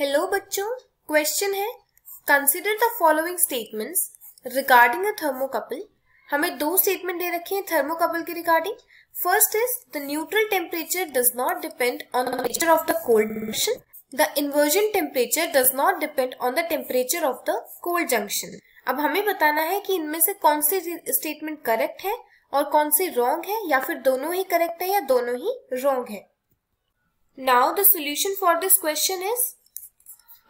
Hello बच्चों, question है consider the following statements regarding a thermocouple. हमें दो स्टेटमेंट दे रखे हैं थर्मोकपल के regarding. First is the neutral temperature does not depend on the temperature of the cold junction. The inversion temperature does not depend on the temperature of the cold junction. अब हमें बताना है कि इनमें से कौन सी स्टेटमेंट करेक्ट है और कौन सी रॉन्ग है, या फिर दोनों ही करेक्ट है या दोनों ही रॉन्ग है। Now the solution for this question is,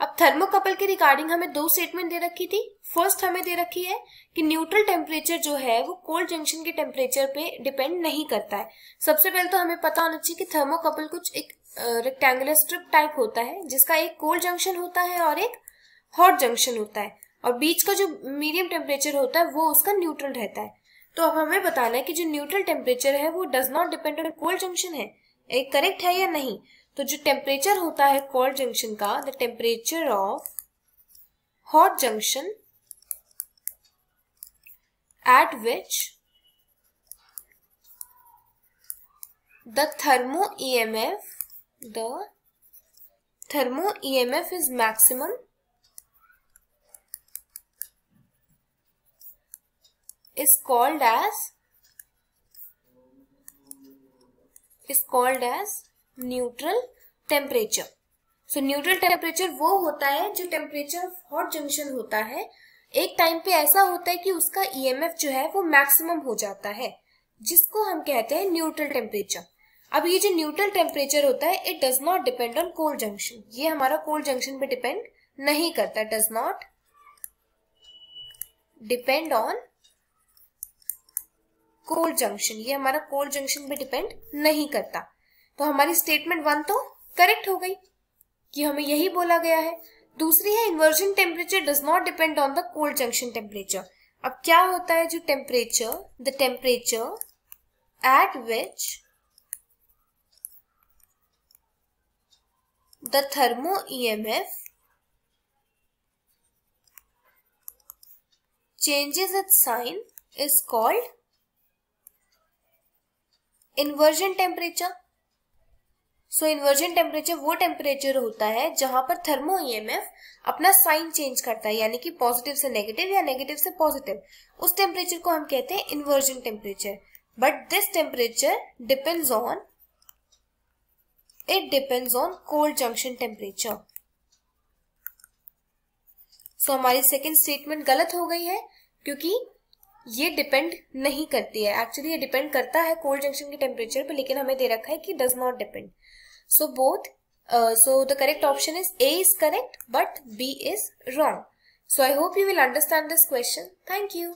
अब थर्मोकपल के रिगार्डिंग हमें दो स्टेटमेंट दे रखी थी। फर्स्ट हमें दे रखी है कि न्यूट्रल टेम्परेचर जो है वो कोल्ड जंक्शन के टेम्परेचर पे डिपेंड नहीं करता है। सबसे पहले तो हमें पता होना चाहिए कि थर्मोकपल कुछ एक रेक्टेंगुलर स्ट्रिप टाइप होता है जिसका एक कोल्ड जंक्शन होता है और एक हॉट जंक्शन होता है, और बीच का जो मीडियम टेम्परेचर होता है वो उसका न्यूट्रल रहता है। तो अब हमें बताना है कि जो न्यूट्रल टेम्परेचर है वो does not depend on cold junction है, एक करेक्ट है या नहीं। तो जो टेम्परेचर होता है कोल्ड जंक्शन का, the temperature of hot junction eight which the thermo EMF is maximum is called as neutral temperature. So neutral temperature वो होता है जो टेम्परेचर हॉट जंक्शन होता है, एक टाइम पे ऐसा होता है कि उसका EMF जो है वो मैक्सिमम हो जाता है, जिसको हम कहते हैं न्यूट्रल टेम्परेचर। अब ये जो न्यूट्रल टेम्परेचर होता है, it does not depend on cold junction. ये हमारा कोल्ड जंक्शन पे डिपेंड नहीं करता, does not depend on cold junction. ये हमारा कोल्ड जंक्शन पे डिपेंड नहीं करता। तो हमारी स्टेटमेंट 1 तो करेक्ट हो गई कि हमें यही बोला गया है। दूसरी है inversion temperature does not depend on the cold junction temperature. अब क्या होता है जो temperature, the temperature at which the thermo EMF changes its sign is called inversion temperature. So inversion temperature वो टेम्परेचर होता है जहां पर थर्मो EMF अपना साइन चेंज करता है, यानी कि पॉजिटिव से नेगेटिव या नेगेटिव से पॉजिटिव। उस टेम्परेचर को हम कहते हैं inversion temperature. But this temperature depends on cold junction temperature. So हमारी सेकेंड स्टेटमेंट गलत हो गई है, क्योंकि ये डिपेंड नहीं करती है। एक्चुअली ये डिपेंड करता है कोल्ड जंक्शन के टेम्परेचर पे, लेकिन हमें दे रखा है कि does not depend. So the correct option is A is correct, but B is wrong. So I hope you will understand this question. Thank you.